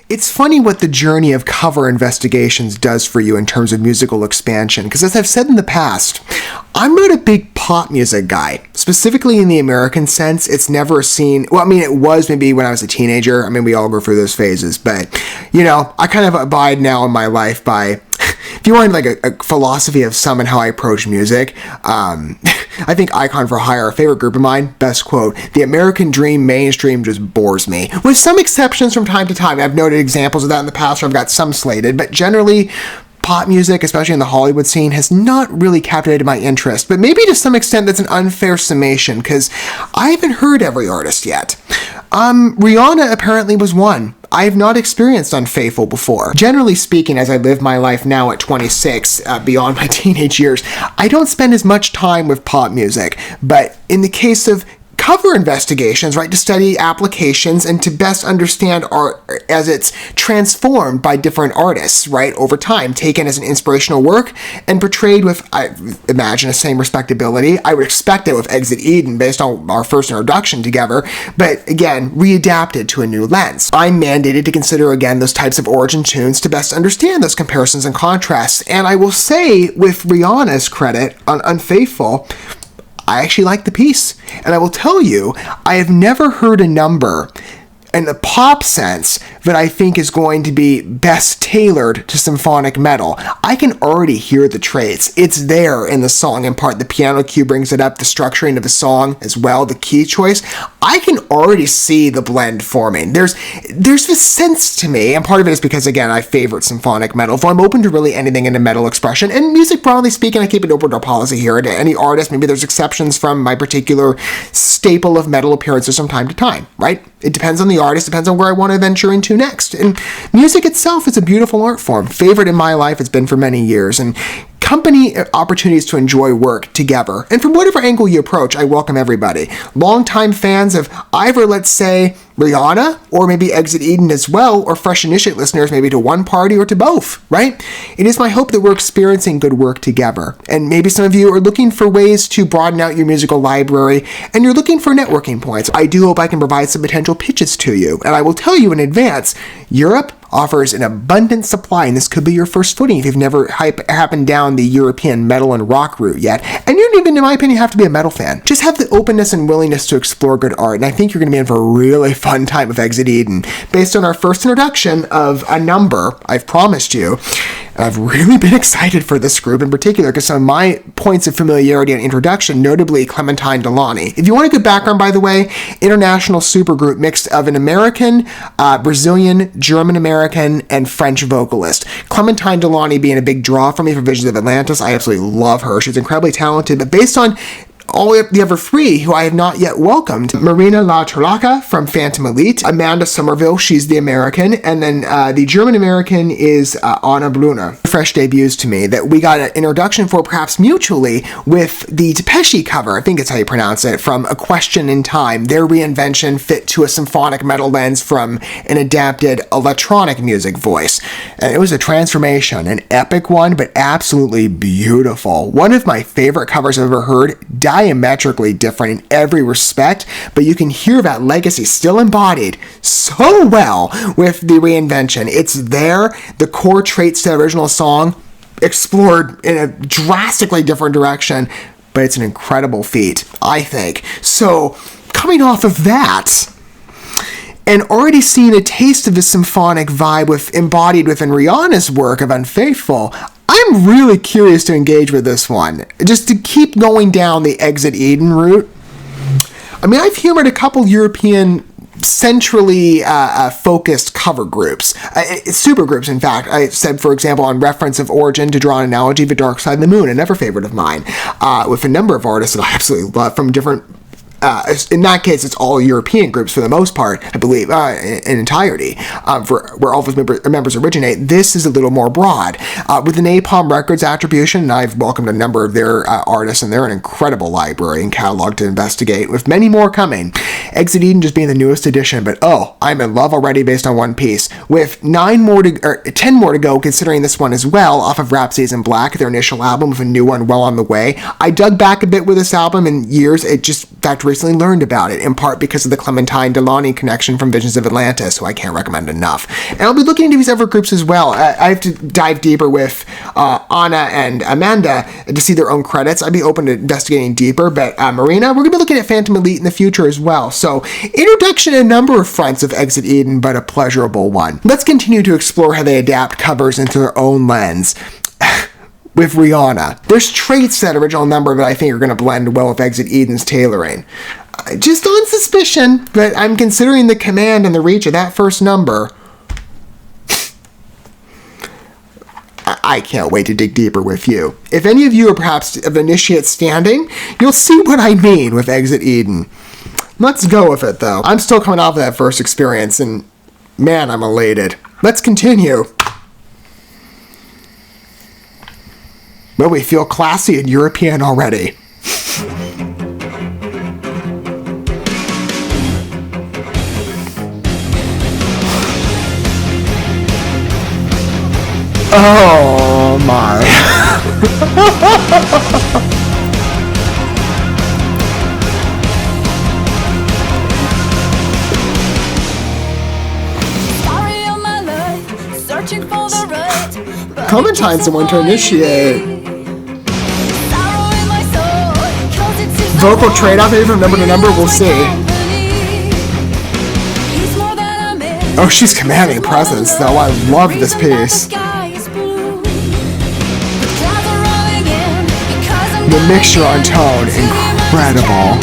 It's funny what the journey of cover investigations does for you in terms of musical expansion, because as I've said in the past, I'm not a big pop music guy. Specifically in the American sense, it's never a scene, well, I mean, it was maybe when I was a teenager. I mean, we all go through those phases, but, you know, I kind of abide now in my life by, if you want like a philosophy of some and how I approach music, I think Icon for Hire, a favorite group of mine, best quote, "The American dream mainstream just bores me." With some exceptions from time to time. I've noted examples of that in the past where I've got some slated, but generally, pop music, especially in the Hollywood scene, has not really captivated my interest. But maybe to some extent that's an unfair summation, because I haven't heard every artist yet. Rihanna apparently was one. I have not experienced Unfaithful before. Generally speaking, as I live my life now at 26, beyond my teenage years, I don't spend as much time with pop music. But in the case of cover investigations, right, to study applications and to best understand art as it's transformed by different artists, right, over time, taken as an inspirational work and portrayed with, I imagine, the same respectability. I would expect it with Exit Eden based on our first introduction together, but again, readapted to a new lens. I'm mandated to consider again those types of origin tunes to best understand those comparisons and contrasts, and I will say, with Rihanna's credit on Unfaithful, I actually like the piece. And I will tell you, I have never heard a number in the pop sense that I think is going to be best tailored to symphonic metal. I can already hear the traits. It's there in the song in part. The piano cue brings it up, the structuring of the song as well, the key choice. I can already see the blend forming. There's this sense to me, and part of it is because, again, I favorite symphonic metal, so I'm open to really anything in a metal expression. And music, broadly speaking, I keep an open door policy here to any artist. Maybe there's exceptions from my particular staple of metal appearances from time to time, right? It depends on the artist, depends on where I want to venture into next. And music itself is a beautiful art form. Favorite in my life, it's been for many years. And company opportunities to enjoy work together. And from whatever angle you approach, I welcome everybody. Longtime fans of either, let's say, Rihanna, or maybe Exit Eden as well, or fresh initiate listeners maybe to one party or to both, right? It is my hope that we're experiencing good work together. And maybe some of you are looking for ways to broaden out your musical library, and you're looking for networking points. I do hope I can provide some potential pitches to you. And I will tell you in advance, Europe offers an abundant supply, and this could be your first footing if you've never happened down the European metal and rock route yet. And you don't even, in my opinion, have to be a metal fan. Just have the openness and willingness to explore good art, and I think you're going to be in for a really fun time with Exit Eden. Based on our first introduction of a number I've promised you, I've really been excited for this group in particular because some of my points of familiarity and introduction, notably Clementine Delany. If you want a good background, by the way, international supergroup mixed of an American, Brazilian, German-American, and French vocalist. Clementine Delany being a big draw for me for Visions of Atlantis. I absolutely love her. She's incredibly talented, but based on all the other three who I have not yet welcomed, Marina La Turlaca from Phantom Elite, Amanda Somerville, she's the American, and then the German-American is Anna Brunner. Fresh debuts to me that we got an introduction for perhaps mutually with the Depeche cover, I think it's how you pronounce it, from A Question in Time, their reinvention fit to a symphonic metal lens from an adapted electronic music voice. And it was a transformation, an epic one, but absolutely beautiful. One of my favorite covers I've ever heard, diametrically different in every respect, but you can hear that legacy still embodied so well with the reinvention. It's there, the core traits to the original song explored in a drastically different direction, but it's an incredible feat, I think. So, coming off of that, and already seeing a taste of the symphonic vibe embodied within Rihanna's work of Unfaithful, I'm really curious to engage with this one, just to keep going down the Exit Eden route. I mean, I've humored a couple European centrally focused cover groups, super groups, in fact. I said, for example, on reference of Origin, to draw an analogy, The Dark Side of the Moon, another favorite of mine, with a number of artists that I absolutely love from different in that case, it's all European groups for the most part, I believe, in entirety, for where all those members originate. This is a little more broad. With the Napalm Records attribution, and I've welcomed a number of their artists, and they're an incredible library and catalog to investigate, with many more coming. Exit Eden just being the newest edition, but I'm in love already based on one piece. With 10 more to go, considering this one as well, off of Rhapsodies in Black, their initial album, with a new one well on the way. I dug back a bit with this album in years. It just, in fact, recently learned about it, in part because of the Clementine Delany connection from Visions of Atlantis, who I can't recommend enough. And I'll be looking into these other groups as well. I have to dive deeper with Anna and Amanda to see their own credits. I'd be open to investigating deeper, but Marina, we're going to be looking at Phantom Elite in the future as well. So, introduction in a number of fronts of Exit Eden, but a pleasurable one. Let's continue to explore how they adapt covers into their own lens. With Rihanna, there's traits to that original number that I think are going to blend well with Exit Eden's tailoring. Just on suspicion, but I'm considering the command and the reach of that first number. I can't wait to dig deeper with you. If any of you are perhaps of initiate standing, you'll see what I mean with Exit Eden. Let's go with it, though. I'm still coming off of that first experience, and man, I'm elated. Let's continue. Well, we feel classy and European already. Oh my. Clementine's the one to initiate. Vocal trade-off maybe from number to number, we'll see. Oh, she's commanding presence, though. I love this piece. The mixture on tone, incredible.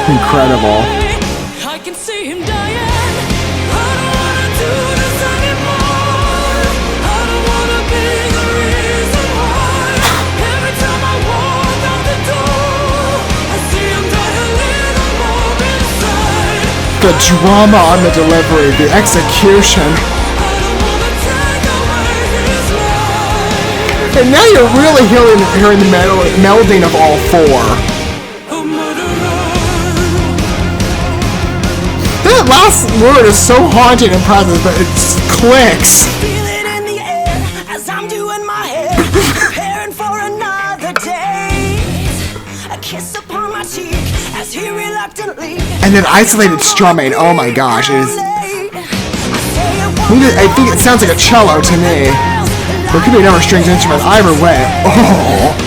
Incredible. The drama on the delivery, the execution. And now you're really hearing the melding of all four. That last word is so haunting and present, but it clicks. Feel it in the air as I'm doing my hair, preparing for another day. A kiss upon my cheek as he reluctantly. And then isolated strumming, oh my gosh, it is. I think it sounds like a cello to me. Or it could be another strings instrument, either way. Oh.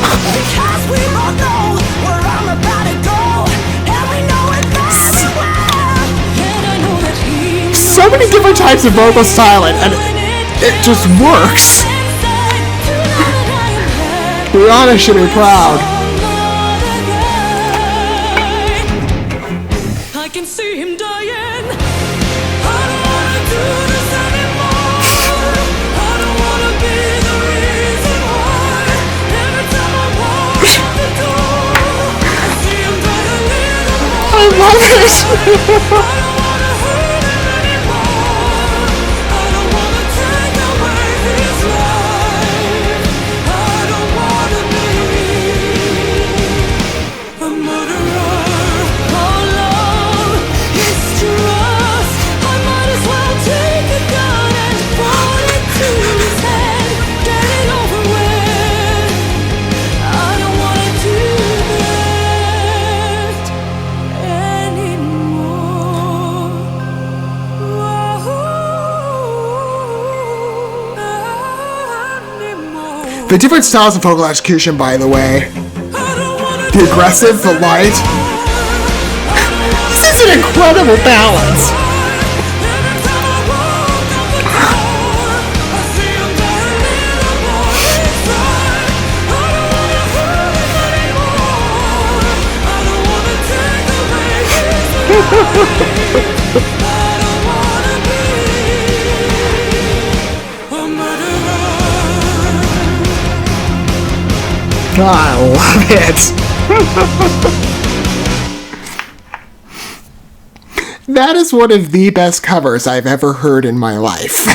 So many different types of vocal style, and it just works. Rihanna should be proud. I love it! The different styles of vocal execution, by the way. The aggressive, the light. This is an incredible balance. I love it. That is one of the best covers I've ever heard in my life.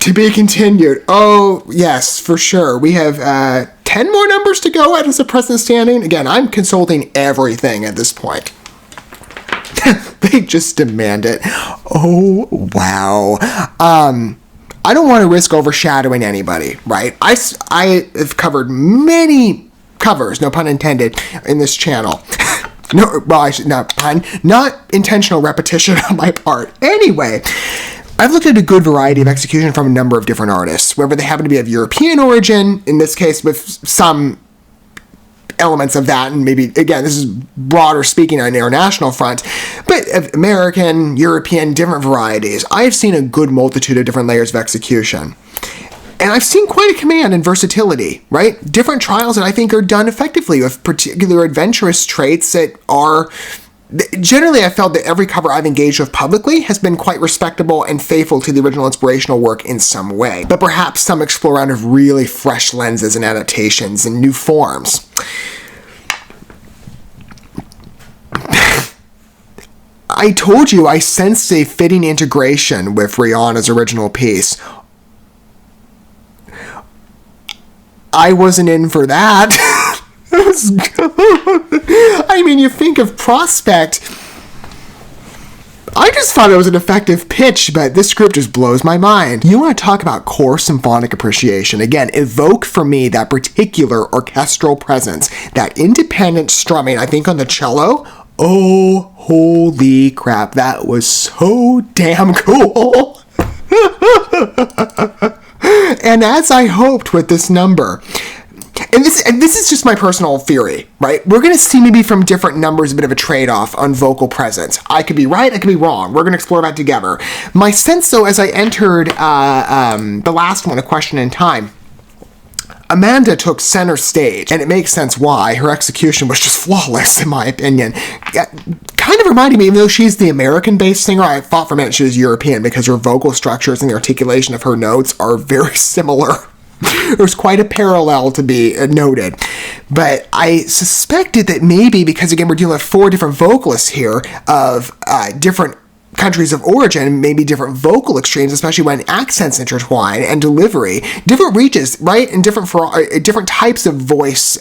To be continued. Oh, yes, for sure. We have 10 more numbers to go as a present standing. Again, I'm consulting everything at this point. They just demand it. Oh, wow. I don't want to risk overshadowing anybody, right? I have covered many covers, no pun intended, in this channel. No, well, I should not pun, not intentional repetition on my part. Anyway, I've looked at a good variety of execution from a number of different artists, whether they happen to be of European origin, in this case with some elements of that, and maybe, again, this is broader speaking on an international front, but of American, European, different varieties. I've seen a good multitude of different layers of execution. And I've seen quite a command and versatility, right? Different trials that I think are done effectively with particular adventurous traits that are... Generally, I felt that every cover I've engaged with publicly has been quite respectable and faithful to the original inspirational work in some way. But perhaps some explore around of really fresh lenses and adaptations and new forms. I told you I sensed a fitting integration with Rihanna's original piece. I wasn't in for that. I mean, you think of Prospect. I just thought it was an effective pitch, but this group just blows my mind. You want to talk about core symphonic appreciation. Again, evoke for me that particular orchestral presence, that independent strumming, I think on the cello. Oh, holy crap, that was so damn cool. And as I hoped with this number, and this is just my personal theory, right? We're going to see maybe from different numbers a bit of a trade-off on vocal presence. I could be right, I could be wrong. We're going to explore that together. My sense, though, as I entered the last one, A Question in Time, Amanda took center stage, and it makes sense why. Her execution was just flawless, in my opinion. Kind of reminded me, even though she's the American-based singer, I thought for a minute she was European because her vocal structures and the articulation of her notes are very similar. There's quite a parallel to be noted. But I suspected that maybe, because again, we're dealing with 4 different vocalists here of different countries of origin, maybe different vocal extremes, especially when accents intertwine and delivery, different reaches, right? And different types of voice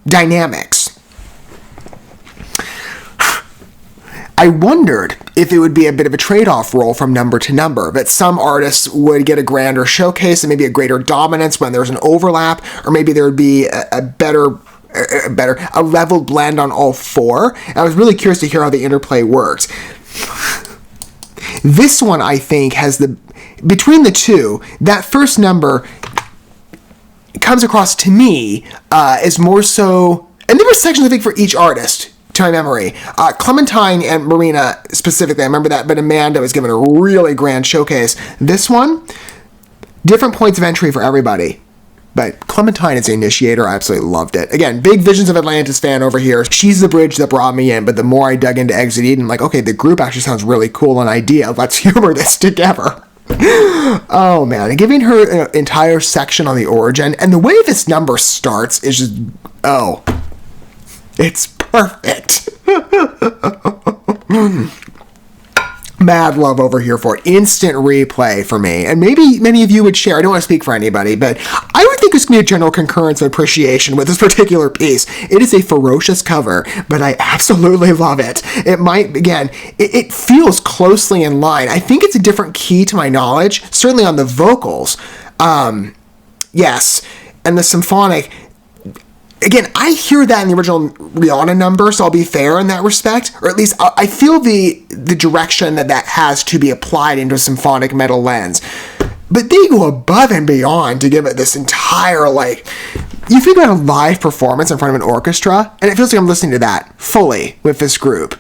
dynamics. I wondered if it would be a bit of a trade-off role from number to number, but some artists would get a grander showcase and maybe a greater dominance when there's an overlap, or maybe there would be a leveled blend on all 4. And I was really curious to hear how the interplay works. This one, I think, has between the two, that first number comes across to me as more so, and there were sections, I think, for each artist, to my memory. Clementine and Marina specifically, I remember that, but Amanda was given a really grand showcase. This one, different points of entry for everybody. But Clementine as the initiator, I absolutely loved it. Again, big Visions of Atlantis fan over here. She's the bridge that brought me in, but the more I dug into Exit Eden, I'm like, okay, the group actually sounds really cool, an idea. Let's humor this together. Oh, man. And giving her an entire section on the origin, and the way this number starts is just, oh, it's perfect. Mad love over here for it. Instant replay for me. And maybe many of you would share. I don't want to speak for anybody, but I would think it's going to be a general concurrence of appreciation with this particular piece. It is a ferocious cover, but I absolutely love it. It might, again, it feels closely in line. I think it's a different key to my knowledge, certainly on the vocals. Yes. And the symphonic... Again, I hear that in the original Rihanna number, so I'll be fair in that respect. Or at least I feel the direction that has to be applied into a symphonic metal lens. But they go above and beyond to give it this entire, you think about a live performance in front of an orchestra, and it feels like I'm listening to that fully with this group.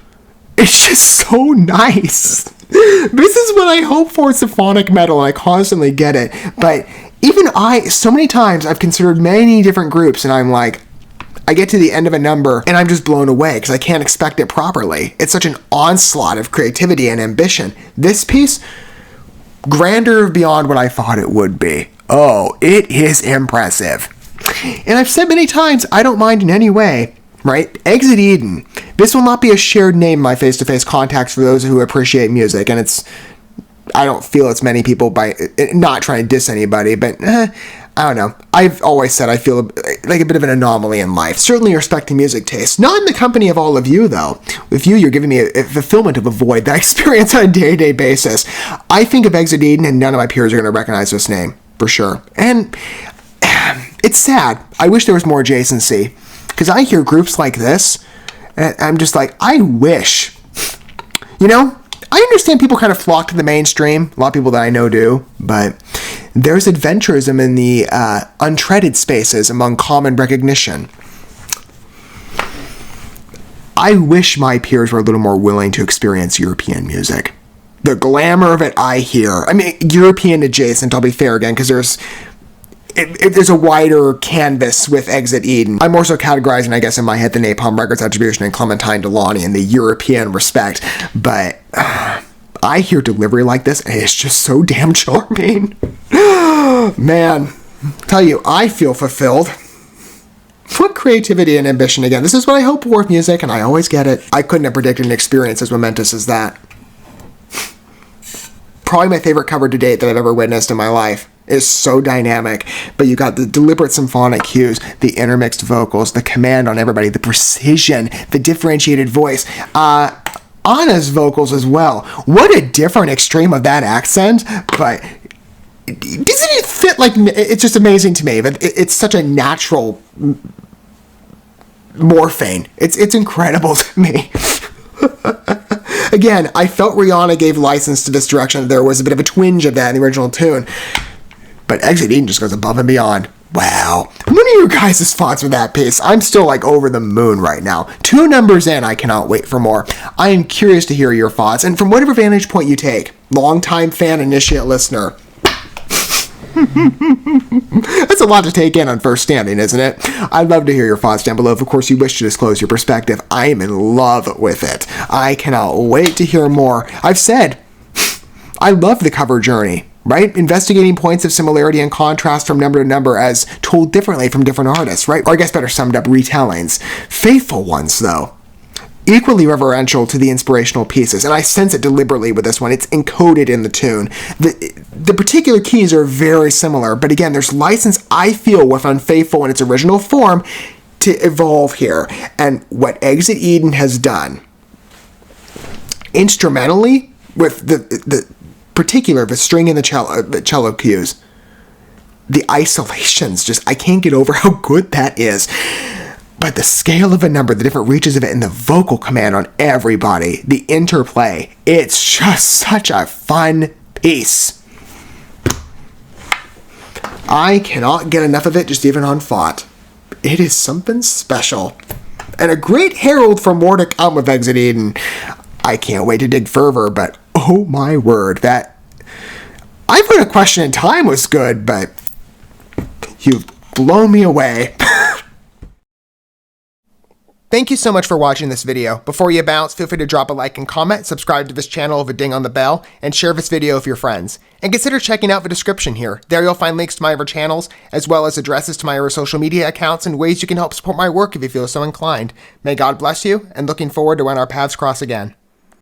It's just so nice. This is what I hope for symphonic metal, and I constantly get it. But even so many times I've considered many different groups, and I'm like, I get to the end of a number and I'm just blown away because I can't expect it properly. It's such an onslaught of creativity and ambition. This piece, grander beyond what I thought it would be. Oh, it is impressive. And I've said many times, I don't mind in any way, right? Exit Eden. This will not be a shared name in my face-to-face contacts for those who appreciate music, and I don't feel it's many people by not trying to diss anybody, but I don't know. I've always said I feel like a bit of an anomaly in life. Certainly respecting music taste. Not in the company of all of you, though. With you, you're giving me a fulfillment of a void that I experience on a day-to-day basis. I think of Exit Eden, and none of my peers are going to recognize this name, for sure. And it's sad. I wish there was more adjacency. Because I hear groups like this, and I'm just like, I wish. You know? I understand people kind of flock to the mainstream. A lot of people that I know do. But there's adventurism in the untreaded spaces among common recognition. I wish my peers were a little more willing to experience European music. The glamour of it, I hear. I mean, European adjacent, I'll be fair again, because there's a wider canvas with Exit Eden. I'm more so categorizing, I guess, in my head, the Napalm Records attribution and Clementine Delani in the European respect. But I hear delivery like this, and it's just so damn charming. Man, tell you, I feel fulfilled. What creativity and ambition again. This is what I hope for with music, and I always get it. I couldn't have predicted an experience as momentous as that. Probably my favorite cover to date that I've ever witnessed in my life. Is so dynamic, but you got the deliberate symphonic cues, the intermixed vocals, the command on everybody, the precision, the differentiated voice, Anna's vocals as well. What a different extreme of that accent, but doesn't it fit like, it's just amazing to me, but it's such a natural morphine. It's incredible to me. Again, I felt Rihanna gave license to this direction. There was a bit of a twinge of that in the original tune. But Exit Eden just goes above and beyond. Wow. What are your guys' thoughts with that piece? I'm still like over the moon right now. 2 numbers in, I cannot wait for more. I am curious to hear your thoughts, and from whatever vantage point you take. Longtime fan, initiate listener. That's a lot to take in on first standing, isn't it? I'd love to hear your thoughts down below. If, of course, you wish to disclose your perspective, I am in love with it. I cannot wait to hear more. I've said, I love the cover journey. Right? Investigating points of similarity and contrast from number to number as told differently from different artists, right? Or I guess better summed up, retellings. Faithful ones, though. Equally reverential to the inspirational pieces, and I sense it deliberately with this one. It's encoded in the tune. The particular keys are very similar, but again, there's license, I feel, with Unfaithful in its original form to evolve here. And what Exit Eden has done, instrumentally, with the particular, the string and the cello cues, the isolations, just, I can't get over how good that is. But the scale of a number, the different reaches of it, and the vocal command on everybody, the interplay, it's just such a fun piece. I cannot get enough of it, just even on thought. It is something special. And a great herald for more to come with Exit Eden. I can't wait to dig further, but oh my word, that I thought A Question in Time was good, but you've blown me away. Thank you so much for watching this video. Before you bounce, feel free to drop a like and comment, subscribe to this channel with a ding on the bell, and share this video with your friends. And consider checking out the description here. There you'll find links to my other channels, as well as addresses to my other social media accounts and ways you can help support my work if you feel so inclined. May God bless you, and looking forward to when our paths cross again.